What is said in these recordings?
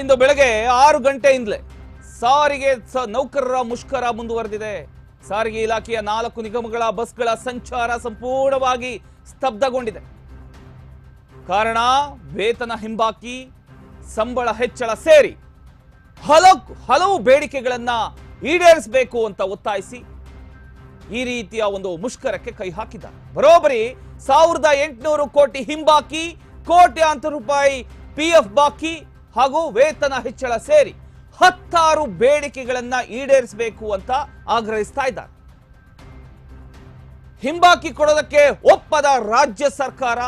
ಇಂದು ಬೆಳಗ್ಗೆ 6 ಗಂಟೆಯಿಂದಲೇ ಸಾರಿಗೆ ನೌಕರರ ಮುಷ್ಕರ ಮುಂದುವರೆದಿದೆ. ಸಾರಿಗೆ ಇಲಾಖೆಯ 4 ನಿಗಮಗಳ ಬಸ್ಗಳ ಸಂಚಾರ ಸಂಪೂರ್ಣವಾಗಿ ಸ್ತಬ್ಧಗೊಂಡಿದೆ. ಕಾರಣ ವೇತನ ಹಿಂಬಾಕಿ, ಸಂಬಳ ಹೆಚ್ಚಳ ಸೇರಿ ಹಲವು ಬೇಡಿಕೆಗಳನ್ನ ಈಡೇರಿಸಬೇಕು ಅಂತ ಒತ್ತಾಯಿಸಿ ಈ ರೀತಿಯ ಒಂದು ಮುಷ್ಕರಕ್ಕೆ ಕೈ ಹಾಕಿದ್ದಾರೆ. ಬರೋಬ್ಬರಿ 1800 ಕೋಟಿ ಹಿಂಬಾಕಿ, ಕೋಟ್ಯಾಂತರ ರೂಪಾಯಿ PF ಬಾಕಿ ಹಾಗೂ ವೇತನ ಹೆಚ್ಚಳ ಸೇರಿ 16 ಬೇಡಿಕೆಗಳನ್ನ ಈಡೇರಿಸಬೇಕು ಅಂತ ಆಗ್ರಹಿಸ್ತಾ ಇದ್ದಾರೆ. ಹಿಂಬಾಕಿ ಕೊಡೋದಕ್ಕೆ ಒಪ್ಪದ ರಾಜ್ಯ ಸರ್ಕಾರ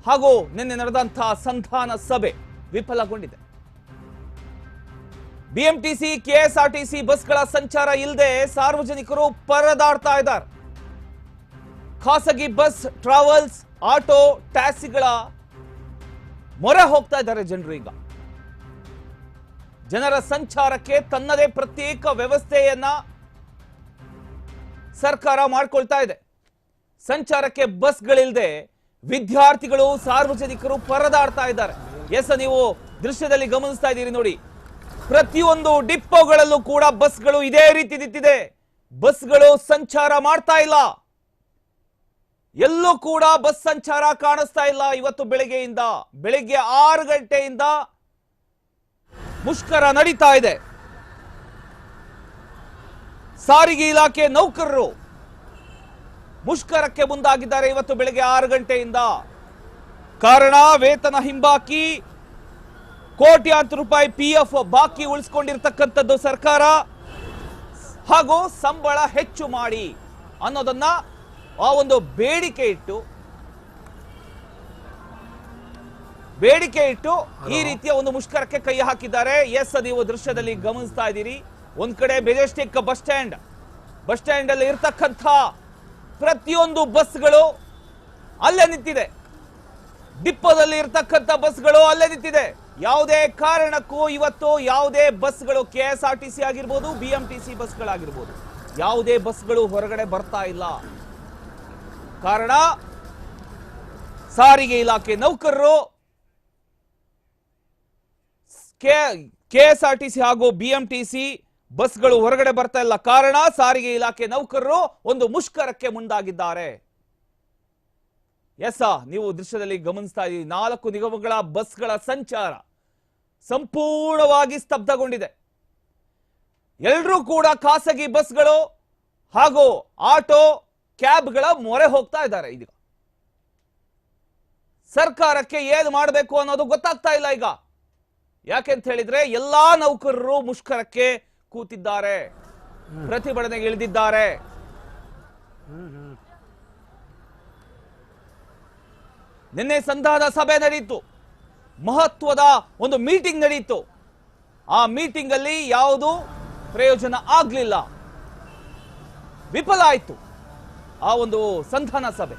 ಹಾಗೂ ನಿನ್ನೆ ನಡೆದಂತಹ ಸಂಧಾನ ಸಭೆ ವಿಫಲಗೊಂಡಿದೆ. BMTC, KSRTC ಬಸ್ಗಳ ಸಂಚಾರ ಇಲ್ಲದೆ ಸಾರ್ವಜನಿಕರು ಪರದಾಡ್ತಾ ಇದ್ದಾರೆ. ಖಾಸಗಿ ಬಸ್, ಟ್ರಾವೆಲ್ಸ್, ಆಟೋ, ಟ್ಯಾಕ್ಸಿಗಳ ಮೊರೆ ಹೋಗ್ತಾ ಇದ್ದಾರೆ ಜನರು. ಈಗ ಜನರ ಸಂಚಾರಕ್ಕೆ ತನ್ನದೇ ಪ್ರತ್ಯೇಕ ವ್ಯವಸ್ಥೆಯನ್ನ ಸರ್ಕಾರ ಮಾಡಿಕೊಳ್ತಾ ಇದೆ. ಸಂಚಾರಕ್ಕೆ ಬಸ್ಗಳಿಲ್ಲದೆ ವಿದ್ಯಾರ್ಥಿಗಳು, ಸಾರ್ವಜನಿಕರು ಪರದಾಡ್ತಾ ಇದ್ದಾರೆ. ನೀವು ದೃಶ್ಯದಲ್ಲಿ ಗಮನಿಸ್ತಾ ಇದ್ದೀರಿ ನೋಡಿ, ಪ್ರತಿಯೊಂದು ಡಿಪೋಗಳಲ್ಲೂ ಕೂಡ ಬಸ್ಗಳು ಇದೇ ರೀತಿ ನಿಂತಿದೆ. ಬಸ್ಗಳು ಸಂಚಾರ ಮಾಡ್ತಾ ಇಲ್ಲ. ಎಲ್ಲೂ ಕೂಡ ಬಸ್ ಸಂಚಾರ ಕಾಣಿಸ್ತಾ ಇಲ್ಲ. ಇವತ್ತು ಬೆಳಿಗ್ಗೆ 6 ಗಂಟೆಯಿಂದ ಮುಷ್ಕರ ನಡೀತಾ ಇದೆ. ಸಾರಿಗೆ ಇಲಾಖೆ ನೌಕರರು ಮುಷ್ಕರಕ್ಕೆ ಮುಂದಾಗಿದ್ದಾರೆ. ಇವತ್ತು ಬೆಳಗ್ಗೆ 6 ಗಂಟೆಯಿಂದ. ಕಾರಣ ವೇತನ ಹಿಂಬಾಕಿ, ಕೋಟ್ಯಾಂತರ ರೂಪಾಯಿ PF ಬಾಕಿ ಉಳಿಸಿಕೊಂಡಿರ್ತಕ್ಕಂಥದ್ದು ಸರ್ಕಾರ ಹಾಗೂ ಸಂಬಳ ಹೆಚ್ಚು ಮಾಡಿ ಅನ್ನೋದನ್ನ ಆ ಒಂದು ಬೇಡಿಕೆ ಇಟ್ಟು ಈ ರೀತಿಯ ಒಂದು ಮುಷ್ಕರಕ್ಕೆ ಕೈ ಹಾಕಿದ್ದಾರೆ. ನೀವು ದೃಶ್ಯದಲ್ಲಿ ಗಮನಿಸ್ತಾ ಇದ್ದೀರಿ. ಒಂದ್ ಕಡೆ ಮೆಜೆಸ್ಟಿಕ್ ಬಸ್ ಸ್ಟ್ಯಾಂಡ್ ಅಲ್ಲಿ ಇರ್ತಕ್ಕಂಥ ಪ್ರತಿಯೊಂದು ಬಸ್ಗಳು ಅಲ್ಲೇ ನಿಂತಿದೆ. ಡಿಪ್ಪೋದಲ್ಲಿ ಇರ್ತಕ್ಕಂಥ ಬಸ್ಗಳು ಅಲ್ಲೇ ನಿಂತಿದೆ. ಯಾವುದೇ ಕಾರಣಕ್ಕೂ ಇವತ್ತು ಯಾವುದೇ ಬಸ್ಗಳು, KSRTC ಆಗಿರ್ಬೋದು, BMTC ಬಸ್ಗಳಾಗಿರ್ಬೋದು, ಯಾವುದೇ ಬಸ್ಗಳು ಹೊರಗಡೆ ಬರ್ತಾ ಇಲ್ಲ. ಕಾರಣ ಸಾರಿಗೆ ಇಲಾಖೆ ನೌಕರರು KSRTC ಹಾಗೂ BMTC ಬಸ್ಗಳು ಹೊರಗಡೆ ಬರ್ತಾ ಇಲ್ಲ. ಕಾರಣ ಸಾರಿಗೆ ಇಲಾಖೆ ನೌಕರರು ಒಂದು ಮುಷ್ಕರಕ್ಕೆ ಮುಂದಾಗಿದ್ದಾರೆ. ನೀವು ದೃಶ್ಯದಲ್ಲಿ ಗಮನಿಸ್ತಾ ಇದ್ದೀರಿ. 4 ನಿಗಮಗಳ ಬಸ್ಗಳ ಸಂಚಾರ ಸಂಪೂರ್ಣವಾಗಿ ಸ್ತಬ್ಧಗೊಂಡಿದೆ. ಎಲ್ಲರೂ ಕೂಡ ಖಾಸಗಿ ಬಸ್ಗಳು ಹಾಗೂ ಆಟೋ, ಕ್ಯಾಬ್ಗಳ ಮೊರೆ ಹೋಗ್ತಾ ಇದ್ದಾರೆ. ಈಗ ಸರ್ಕಾರಕ್ಕೆ ಏನು ಮಾಡಬೇಕು ಅನ್ನೋದು ಗೊತ್ತಾಗ್ತಾ ಇಲ್ಲ. ಈಗ ಯಾಕೆಂತ ಹೇಳಿದ್ರೆ ಎಲ್ಲಾ ನೌಕರರು ಮುಷ್ಕರಕ್ಕೆ ಕೂತಿದ್ದಾರೆ, ಪ್ರತಿಭಟನೆಗೆ ಇಳಿದಿದ್ದಾರೆ. ನಿನ್ನೆ ಸಂಧಾನ ಸಭೆ ನಡೆಯಿತು, ಮಹತ್ವದ ಒಂದು ಮೀಟಿಂಗ್ ನಡೆಯಿತು. ಆ ಮೀಟಿಂಗ್ ಅಲ್ಲಿ ಯಾವುದು ಪ್ರಯೋಜನ ಆಗ್ಲಿಲ್ಲ, ವಿಫಲ ಆಯಿತು ಆ ಒಂದು ಸಂಧಾನ ಸಭೆ.